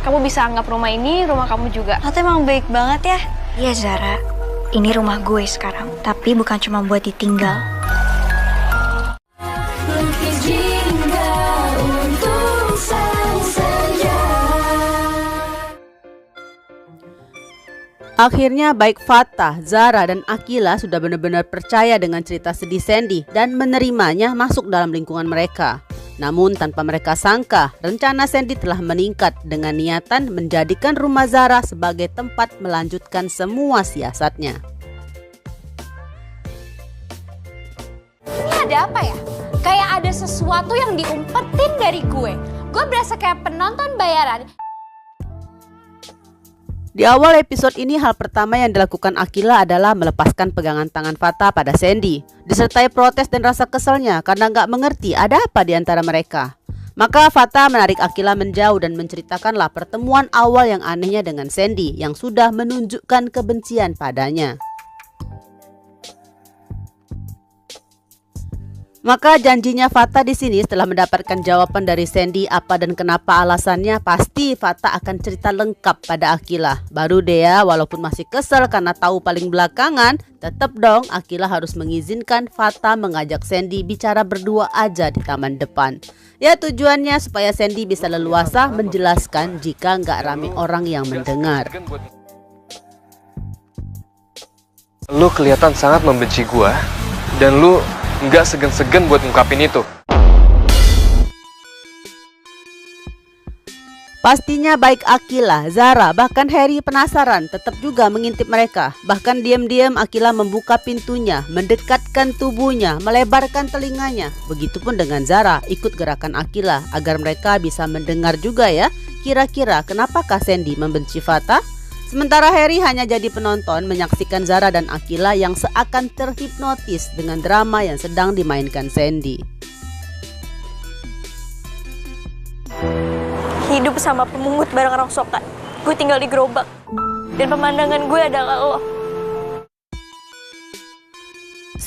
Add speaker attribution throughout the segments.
Speaker 1: kamu bisa anggap rumah ini rumah kamu juga.
Speaker 2: Lo tuh emang baik banget ya. Iya Zara, ini rumah gue sekarang, tapi bukan cuma buat ditinggal.
Speaker 3: Akhirnya baik Fatah, Zara, dan Akila sudah benar-benar percaya dengan cerita sedih Sandy dan menerimanya masuk dalam lingkungan mereka. Namun tanpa mereka sangka, rencana Sandy telah meningkat dengan niatan menjadikan rumah Zara sebagai tempat melanjutkan semua siasatnya.
Speaker 4: Ini ada apa ya? Kayak ada sesuatu yang diumpetin dari gue. Gue berasa kayak penonton bayaran.
Speaker 3: Di awal episode ini hal pertama yang dilakukan Akila adalah melepaskan pegangan tangan Fatah pada Sandy, disertai protes dan rasa keselnya karena nggak mengerti ada apa di antara mereka. Maka Fatah menarik Akila menjauh dan menceritakanlah pertemuan awal yang anehnya dengan Sandy yang sudah menunjukkan kebencian padanya. Maka janjinya Fatah di sini setelah mendapatkan jawaban dari Sandy apa dan kenapa alasannya, pasti Fatah akan cerita lengkap pada Akila. Baru deh ya, walaupun masih kesel karena tahu paling belakangan, tetap dong Akila harus mengizinkan Fatah mengajak Sandy bicara berdua aja di taman depan. Ya tujuannya supaya Sandy bisa leluasa menjelaskan jika nggak rame orang yang mendengar.
Speaker 5: Lu kelihatan sangat membenci gua dan lu nggak segan-segan buat ngungkapin itu.
Speaker 3: Pastinya baik Akila, Zara, bahkan Harry penasaran tetap juga mengintip mereka. Bahkan diam-diam Akila membuka pintunya, mendekatkan tubuhnya, melebarkan telinganya. Begitupun dengan Zara, ikut gerakan Akila agar mereka bisa mendengar juga ya. Kira-kira kenapakah Sandy membenci Fatah? Sementara Harry hanya jadi penonton menyaksikan Zara dan Akila yang seakan terhipnotis dengan drama yang sedang dimainkan Sandy.
Speaker 2: Hidup sama pemungut bareng rongsokan. Gue tinggal di gerobak. Dan pemandangan gue adalah lo.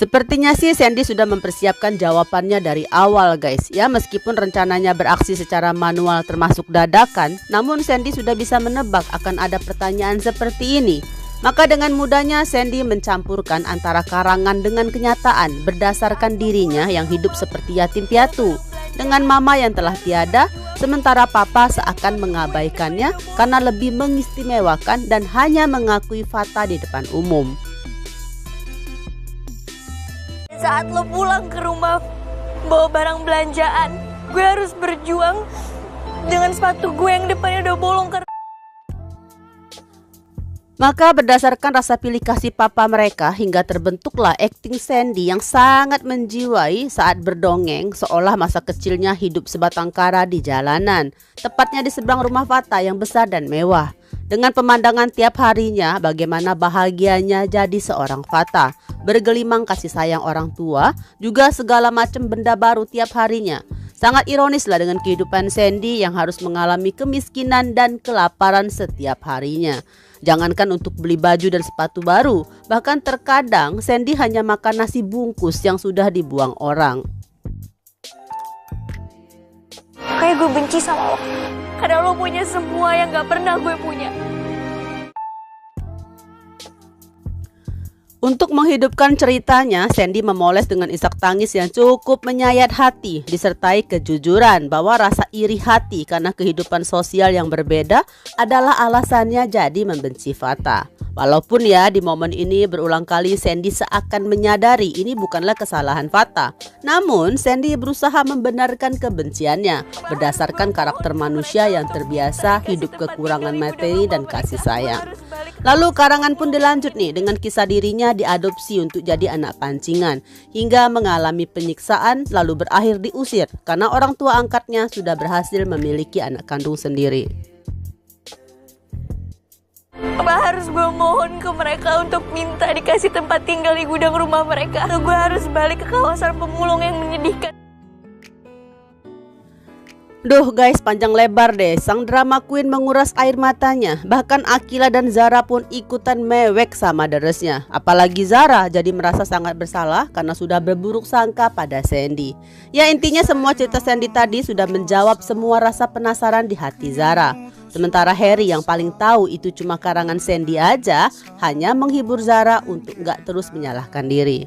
Speaker 3: Sepertinya sih Sandy sudah mempersiapkan jawabannya dari awal guys. Ya meskipun rencananya beraksi secara manual termasuk dadakan, namun Sandy sudah bisa menebak akan ada pertanyaan seperti ini. Maka dengan mudahnya Sandy mencampurkan antara karangan dengan kenyataan berdasarkan dirinya yang hidup seperti yatim piatu dengan mama yang telah tiada, sementara papa seakan mengabaikannya karena lebih mengistimewakan dan hanya mengakui Fatah di depan umum.
Speaker 2: Saat lo pulang ke rumah bawa barang belanjaan, gue harus berjuang dengan sepatu gue yang depannya udah bolong ke.
Speaker 3: Maka berdasarkan rasa pilih kasih papa mereka hingga terbentuklah akting Sandy yang sangat menjiwai saat berdongeng seolah masa kecilnya hidup sebatang kara di jalanan, tepatnya di seberang rumah Fatah yang besar dan mewah. Dengan pemandangan tiap harinya bagaimana bahagianya jadi seorang Fatah, bergelimang kasih sayang orang tua, juga segala macam benda baru tiap harinya. Sangat ironislah dengan kehidupan Sandy yang harus mengalami kemiskinan dan kelaparan setiap harinya. Jangankan untuk beli baju dan sepatu baru, bahkan terkadang Sandy hanya makan nasi bungkus yang sudah dibuang orang.
Speaker 2: Kayak gue benci sama lo, karena lo punya semua yang gak pernah gue punya.
Speaker 3: Untuk menghidupkan ceritanya, Sandy memoles dengan isak tangis yang cukup menyayat hati, disertai kejujuran bahwa rasa iri hati karena kehidupan sosial yang berbeda adalah alasannya jadi membenci Fatah. Walaupun ya di momen ini berulang kali Sandy seakan menyadari ini bukanlah kesalahan Fatah. Namun Sandy berusaha membenarkan kebenciannya berdasarkan karakter manusia yang terbiasa hidup kekurangan materi dan kasih sayang. Lalu karangan pun dilanjut nih dengan kisah dirinya diadopsi untuk jadi anak pancingan hingga mengalami penyiksaan lalu berakhir diusir karena orang tua angkatnya sudah berhasil memiliki anak kandung sendiri.
Speaker 2: Apa harus gue mohon ke mereka untuk minta dikasih tempat tinggal di gudang rumah mereka? Atau gue harus balik ke kawasan pemulung yang menyedihkan?
Speaker 3: Duh guys, panjang lebar deh. Sang drama queen menguras air matanya. Bahkan Akila dan Zara pun ikutan mewek sama deresnya. Apalagi Zara jadi merasa sangat bersalah karena sudah berburuk sangka pada Sandy. Ya intinya semua cerita Sandy tadi sudah menjawab semua rasa penasaran di hati Zara. Sementara Harry yang paling tahu itu cuma karangan Sandy aja, hanya menghibur Zara untuk nggak terus menyalahkan diri.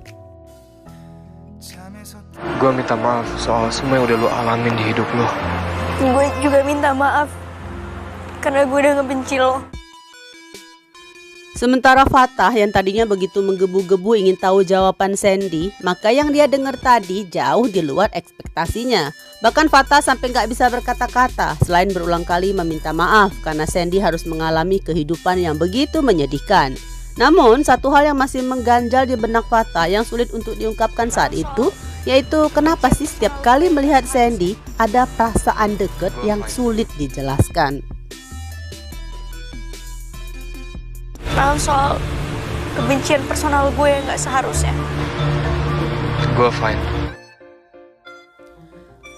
Speaker 5: Gue minta maaf soal semua yang udah lo alamin di hidup lo.
Speaker 2: Gue juga minta maaf karena gue udah ngebenci lo.
Speaker 3: Sementara Fatah yang tadinya begitu menggebu-gebu ingin tahu jawaban Sandy, maka yang dia dengar tadi jauh di luar ekspektasinya. Bahkan Fatah sampai nggak bisa berkata-kata selain berulang kali meminta maaf karena Sandy harus mengalami kehidupan yang begitu menyedihkan. Namun satu hal yang masih mengganjal di benak Fatah yang sulit untuk diungkapkan saat itu, yaitu kenapa sih setiap kali melihat Sandy ada perasaan deket yang sulit dijelaskan.
Speaker 2: Soal kebencian personal gue yang gak seharusnya.
Speaker 5: Gue fine.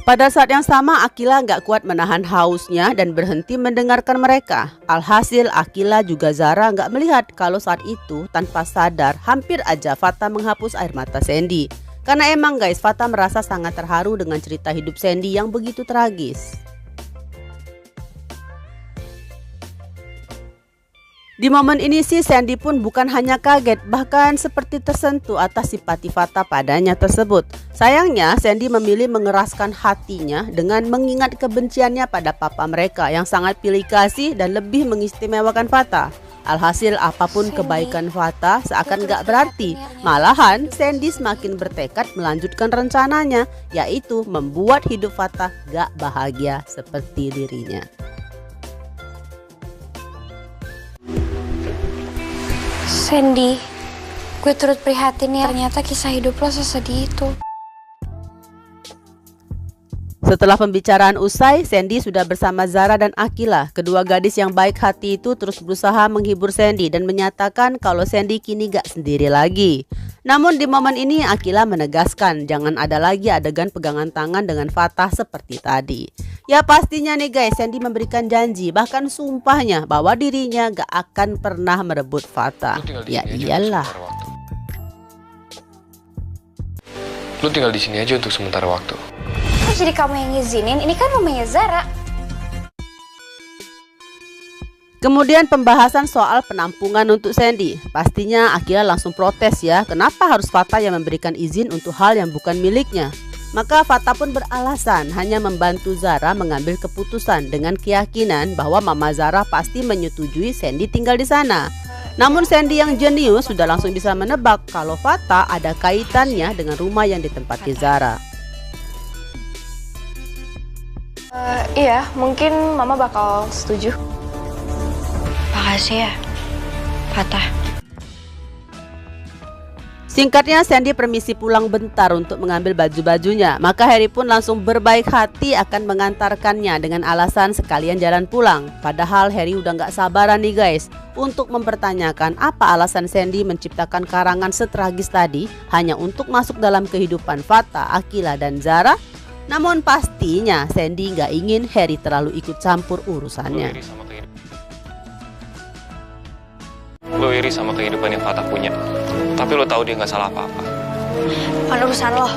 Speaker 3: Pada saat yang sama, Akila nggak kuat menahan hausnya dan berhenti mendengarkan mereka. Alhasil, Akila juga Zara nggak melihat kalau saat itu tanpa sadar hampir aja Fatah menghapus air mata Sandy. Karena emang guys, Fatah merasa sangat terharu dengan cerita hidup Sandy yang begitu tragis. Di momen ini sih Sandy pun bukan hanya kaget, bahkan seperti tersentuh atas simpati Fatah padanya tersebut. Sayangnya Sandy memilih mengeraskan hatinya dengan mengingat kebenciannya pada papa mereka yang sangat pilih kasih dan lebih mengistimewakan Fatah. Alhasil apapun kebaikan Fatah seakan gak berarti. Malahan Sandy semakin bertekad melanjutkan rencananya, yaitu membuat hidup Fatah gak bahagia seperti dirinya.
Speaker 4: Sandy, gue turut prihatin ya, ternyata kisah hidup lo sesedih itu.
Speaker 3: Setelah pembicaraan usai, Sandy sudah bersama Zara dan Akila. Kedua gadis yang baik hati itu terus berusaha menghibur Sandy dan menyatakan kalau Sandy kini gak sendiri lagi. Namun di momen ini Akila menegaskan jangan ada lagi adegan pegangan tangan dengan Fatah seperti tadi. Ya pastinya nih guys, Sandy memberikan janji, bahkan sumpahnya bahwa dirinya gak akan pernah merebut Fatah. Ya iyalah.
Speaker 5: Lu tinggal di sini aja untuk sementara waktu.
Speaker 4: Kok jadi kamu yang ngizinin? Ini kan rumahnya Zara.
Speaker 3: Kemudian pembahasan soal penampungan untuk Sandy. Pastinya Akila langsung protes ya, kenapa harus Fatah yang memberikan izin untuk hal yang bukan miliknya. Maka Fatah pun beralasan hanya membantu Zara mengambil keputusan dengan keyakinan bahwa Mama Zara pasti menyetujui Sandy tinggal di sana. Namun Sandy yang jenius sudah langsung bisa menebak kalau Fatah ada kaitannya dengan rumah yang ditempati Zara.
Speaker 1: Iya, mungkin Mama bakal setuju.
Speaker 2: Makasih ya, Fatah.
Speaker 3: Singkatnya Sandy permisi pulang bentar untuk mengambil baju-bajunya. Maka Harry pun langsung berbaik hati akan mengantarkannya dengan alasan sekalian jalan pulang. Padahal Harry udah gak sabaran nih guys untuk mempertanyakan apa alasan Sandy menciptakan karangan setragis tadi hanya untuk masuk dalam kehidupan Fatah, Akila dan Zara. Namun pastinya Sandy gak ingin Harry terlalu ikut campur urusannya.
Speaker 5: Lo iri sama kehidupan yang Fatah punya, tapi lo tahu dia nggak salah apa-apa.
Speaker 2: Bukan urusan lo.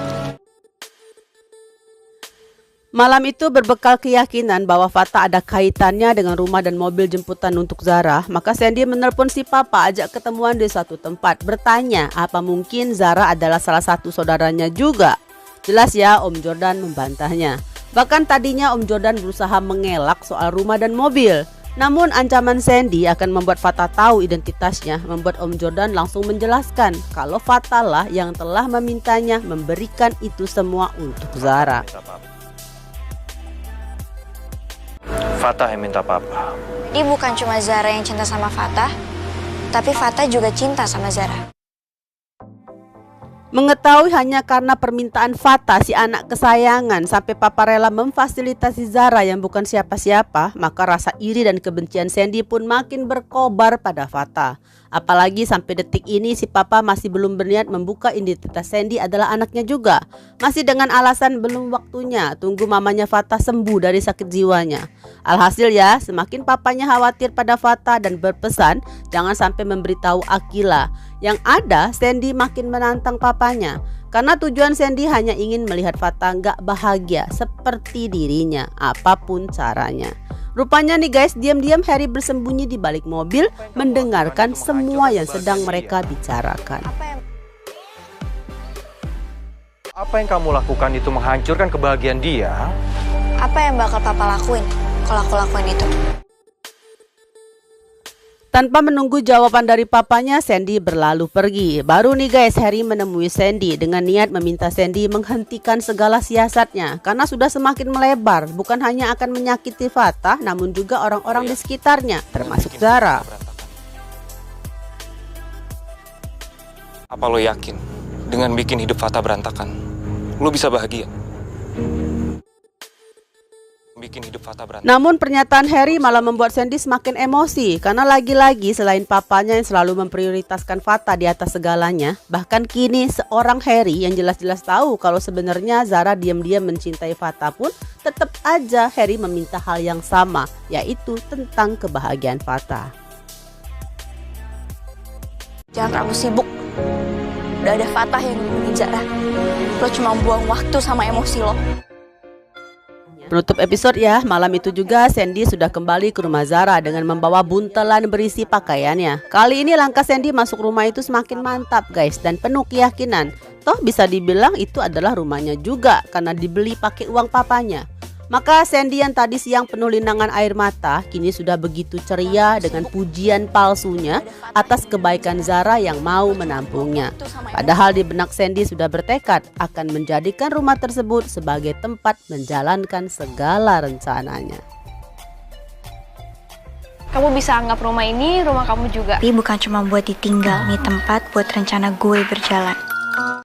Speaker 3: Malam itu berbekal keyakinan bahwa Fatah ada kaitannya dengan rumah dan mobil jemputan untuk Zara, maka Sandy menelpon si papa ajak ketemuan di suatu tempat, bertanya apa mungkin Zara adalah salah satu saudaranya juga. Jelas ya Om Jordan membantahnya. Bahkan tadinya Om Jordan berusaha mengelak soal rumah dan mobil. Namun ancaman Sandy akan membuat Fatah tahu identitasnya membuat Om Jordan langsung menjelaskan kalau Fatah lah yang telah memintanya memberikan itu semua untuk Zara.
Speaker 6: Fatah yang minta papa.
Speaker 2: Jadi bukan cuma Zara yang cinta sama Fatah, tapi Fatah juga cinta sama Zara.
Speaker 3: Mengetahui hanya karena permintaan Fatah si anak kesayangan sampai papa rela memfasilitasi Zara yang bukan siapa-siapa, maka rasa iri dan kebencian Sandy pun makin berkobar pada Fatah. Apalagi sampai detik ini si papa masih belum berniat membuka identitas Sandy adalah anaknya juga. Masih dengan alasan belum waktunya, tunggu mamanya Fatah sembuh dari sakit jiwanya. Alhasil ya, semakin papanya khawatir pada Fatah dan berpesan jangan sampai memberitahu Akila. Yang ada Sandy makin menantang papanya. Karena tujuan Sandy hanya ingin melihat Fatah gak bahagia seperti dirinya, apapun caranya. Rupanya nih guys, diam-diam Harry bersembunyi di balik mobil mendengarkan semua yang sedang mereka bicarakan.
Speaker 6: Apa yang kamu lakukan itu menghancurkan kebahagiaan dia?
Speaker 2: Apa yang bakal papa lakuin kalau aku lakuin itu?
Speaker 3: Tanpa menunggu jawaban dari papanya, Sandy berlalu pergi. Baru nih guys, Harry menemui Sandy dengan niat meminta Sandy menghentikan segala siasatnya karena sudah semakin melebar. Bukan hanya akan menyakiti Fatah, namun juga orang-orang di sekitarnya, termasuk Zara.
Speaker 5: Apa lo yakin dengan bikin hidup Fatah berantakan, lo bisa bahagia? Bikin hidup Fatah berantakan.
Speaker 3: Namun pernyataan Harry malah membuat Sandy semakin emosi karena lagi-lagi selain papanya yang selalu memprioritaskan Fatah di atas segalanya, bahkan kini seorang Harry yang jelas-jelas tahu kalau sebenarnya Zara diam-diam mencintai Fatah pun tetap aja Harry meminta hal yang sama, yaitu tentang kebahagiaan Fatah.
Speaker 2: Jangan terlalu sibuk. Udah ada Fatah yang ngomongin Zara. Lo cuma buang waktu sama emosi lo.
Speaker 3: Penutup episode ya, malam itu juga Sandy sudah kembali ke rumah Zara dengan membawa buntelan berisi pakaiannya. Kali ini langkah Sandy masuk rumah itu semakin mantap guys dan penuh keyakinan. Toh bisa dibilang itu adalah rumahnya juga karena dibeli pakai uang papanya. Maka Sandy yang tadi siang penuh linangan air mata kini sudah begitu ceria dengan pujian palsunya atas kebaikan Zara yang mau menampungnya. Padahal di benak Sandy sudah bertekad akan menjadikan rumah tersebut sebagai tempat menjalankan segala rencananya.
Speaker 1: Kamu bisa anggap rumah ini rumah kamu juga.
Speaker 2: Tapi bukan cuma buat ditinggal, nih tempat buat rencana gue berjalan.